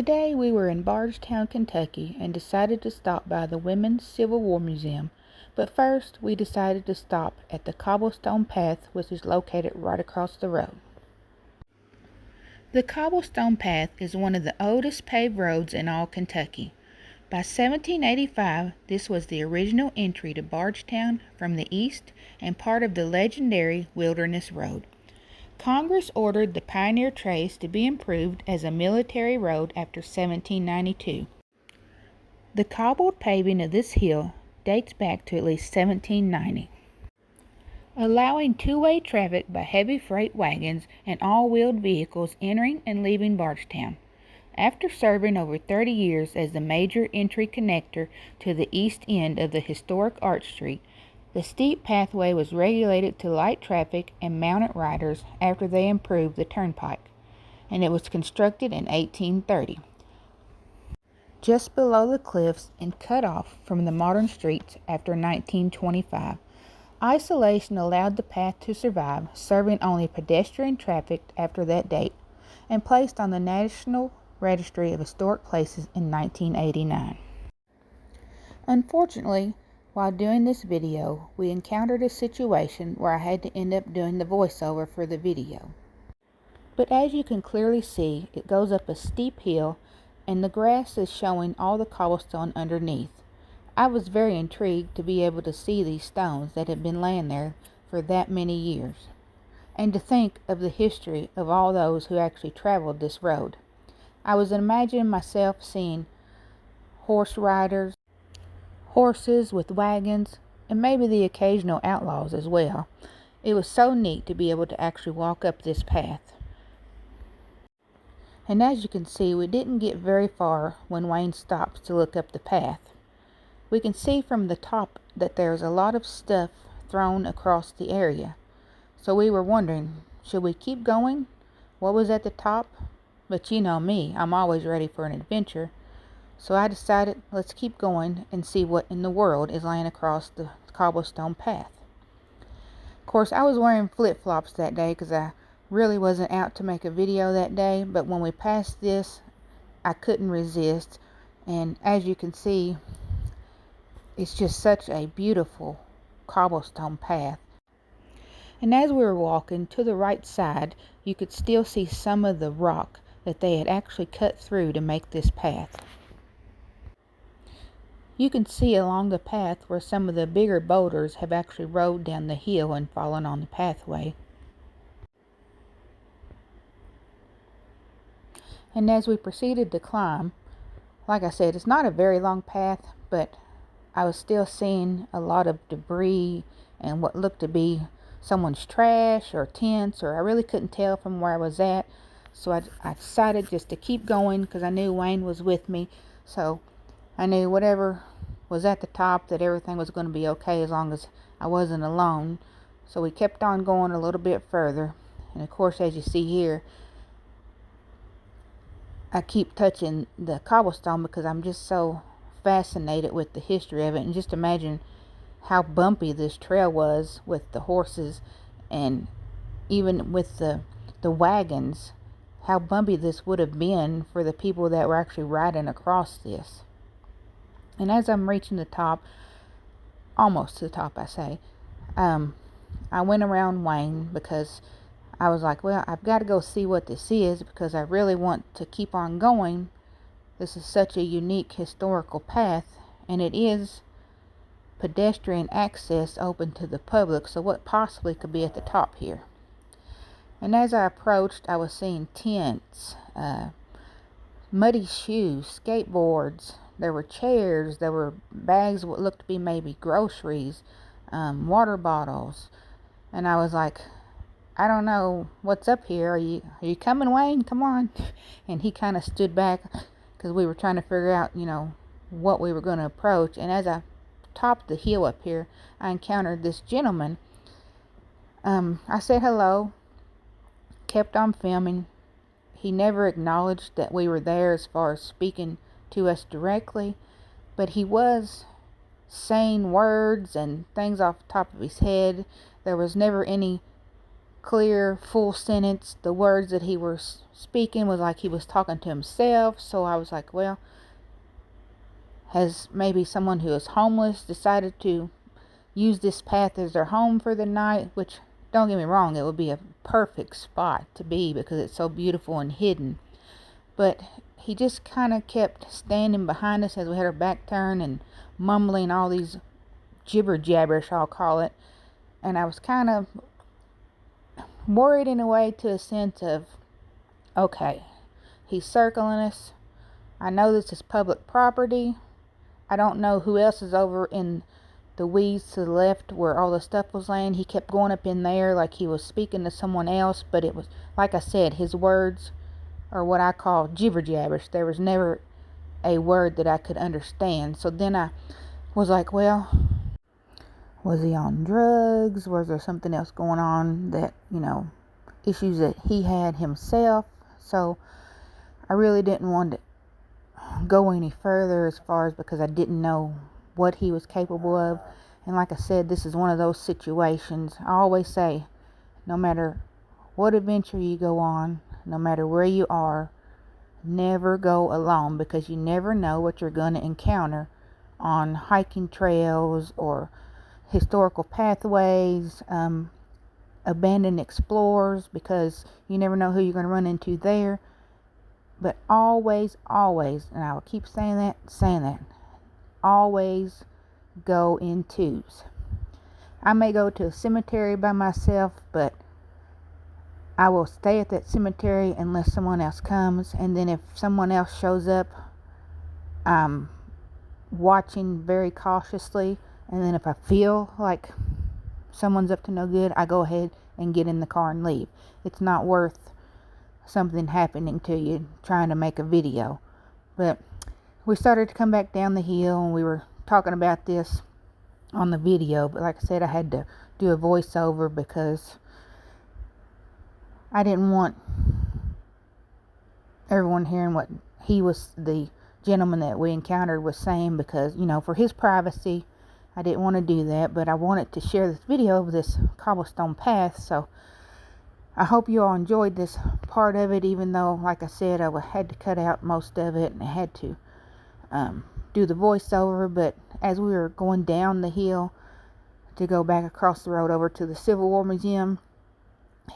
Today we were in Bardstown, Kentucky, and decided to stop by the Women's Civil War Museum. But first, we decided to stop at the Cobblestone path, which is located right across the road. The Cobblestone path is one of the oldest paved roads in all Kentucky. By 1785, this was the original entry to Bardstown from the east and part of the legendary Wilderness Road. Congress ordered the Pioneer Trace to be improved as a military road after 1792. The cobbled paving of this hill dates back to at least 1790, allowing two-way traffic by heavy freight wagons and all-wheeled vehicles entering and leaving Bardstown. After serving over 30 years as the major entry connector to the east end of the historic Arch Street, the steep pathway was regulated to light traffic and mounted riders after they improved the turnpike, and it was constructed in 1830. Just below the cliffs and cut off from the modern streets after 1925, isolation allowed the path to survive, serving only pedestrian traffic after that date, and placed on the National Registry of Historic Places in 1989. Unfortunately, while doing this video, we encountered a situation where I had to end up doing the voiceover for the video. But as you can clearly see, it goes up a steep hill and the grass is showing all the cobblestone underneath. I was very intrigued to be able to see these stones that had been laying there for that many years, and to think of the history of all those who actually traveled this road. I was imagining myself seeing horse riders, horses with wagons, and maybe the occasional outlaws as well. It was so neat to be able to actually walk up this path. And as you can see, we didn't get very far when Wayne stops to look up the path. We can see from the top that there's a lot of stuff thrown across the area. So we were wondering, should we keep going? What was at the top? But you know me, I'm always ready for an adventure. So I decided, let's keep going and see what in the world is laying across the cobblestone path. Of course, I was wearing flip-flops that day because I really wasn't out to make a video that day. But when we passed this, I couldn't resist. And as you can see, it's just such a beautiful cobblestone path. And as we were walking to the right side, you could still see some of the rock that they had actually cut through to make this path. You can see along the path where some of the bigger boulders have actually rolled down the hill and fallen on the pathway. And as we proceeded to climb, like I said, it's not a very long path, but I was still seeing a lot of debris and what looked to be someone's trash or tents, or I really couldn't tell from where I was at. So I decided just to keep going because I knew Wayne was with me. So I knew whatever was at the top, that everything was going to be okay as long as I wasn't alone. So we kept on going a little bit further. And of course, as you see here, I keep touching the cobblestone because I'm just so fascinated with the history of it. And just imagine how bumpy this trail was with the horses, and even with the wagons, how bumpy this would have been for the people that were actually riding across this. And as I'm reaching the top, almost to the top I say, I went around Wayne because I was like, well, I've got to go see what this is because I really want to keep on going. This is such a unique historical path, and it is pedestrian access open to the public, so what possibly could be at the top here? And as I approached, I was seeing tents, muddy shoes, skateboards. There were chairs, there were bags what looked to be maybe groceries, water bottles. And I was like, I don't know what's up here. Are you coming, Wayne? Come on. And he kind of stood back because we were trying to figure out, what we were going to approach. And as I topped the hill up here, I encountered this gentleman. I said hello, kept on filming. He never acknowledged that we were there as far as speaking to us directly, but he was saying words and things off the top of his head. There was never any clear, full sentence. The words that he was speaking was like he was talking to himself. So I was like, well, has maybe someone who is homeless decided to use this path as their home for the night? Which, don't get me wrong, it would be a perfect spot to be because it's so beautiful and hidden. But he just kind of kept standing behind us as we had our back turned and mumbling all these jibber jabberish, I'll call it. And I was kind of worried in a way, to a sense of, okay, he's circling us. I know this is public property. I don't know who else is over in the weeds to the left where all the stuff was laying. He kept going up in there like he was speaking to someone else, but it was, like I said, his words are what I call jibber jabberish. There was never a word that I could understand. So then I was like, well, was he on drugs? Was there something else going on that, issues that he had himself? So I really didn't want to go any further as far as, because I didn't know what he was capable of. And like I said, this is one of those situations. I always say, no matter what adventure you go on, no matter where you are, never go alone, because you never know what you're going to encounter on hiking trails or historical pathways, abandoned explorers, because you never know who you're going to run into there. But always, and I will keep saying that, always go in twos. I may go to a cemetery by myself, but I will stay at that cemetery unless someone else comes. And then if someone else shows up, I'm watching very cautiously. And then if I feel like someone's up to no good, I go ahead and get in the car and leave. It's not worth something happening to you trying to make a video. But we started to come back down the hill, and we were talking about this on the video. But like I said, I had to do a voiceover because I didn't want everyone hearing what the gentleman that we encountered was saying, because, for his privacy, I didn't want to do that. But I wanted to share this video of this cobblestone path. So I hope you all enjoyed this part of it, even though, like I said, I had to cut out most of it and I had to do the voiceover. But as we were going down the hill to go back across the road over to the Civil War Museum,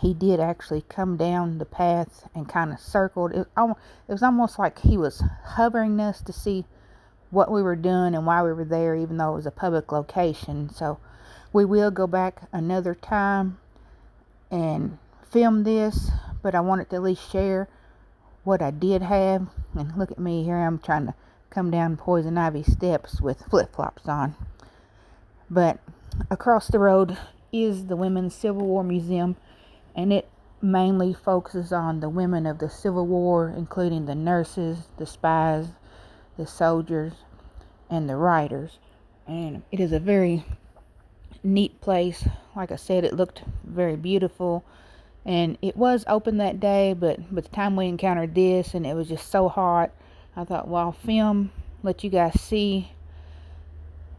he did actually come down the path and kind of circled. It was almost like he was hovering us to see what we were doing and why we were there, even though it was a public location. So we will go back another time and film this, but I wanted to at least share what I did have. And look at me here, I'm trying to come down Poison Ivy steps with flip-flops on. But across the road is the Women's Civil War Museum, and it mainly focuses on the women of the Civil War, including the nurses, the spies, the soldiers, and the writers. And it is a very neat place. Like I said, it looked very beautiful, and it was open that day, but by the time we encountered this and it was just so hot, I thought, well, I'll film, let you guys see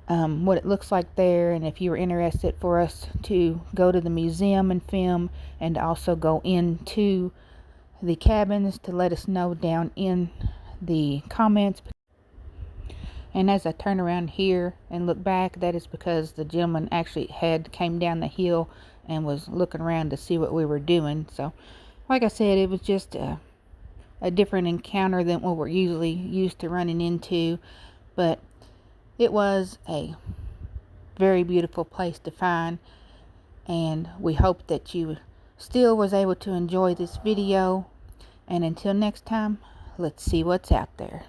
what it looks like there. And if you were interested for us to go to the museum and film, and to also go into the cabins, to let us know down in the comments. And as I turn around here and look back, that is because the gentleman actually came down the hill and was looking around to see what we were doing. So like I said, it was just a different encounter than what we're usually used to running into. But it was a very beautiful place to find, and we hope that you still was able to enjoy this video. And until next time, let's see what's out there.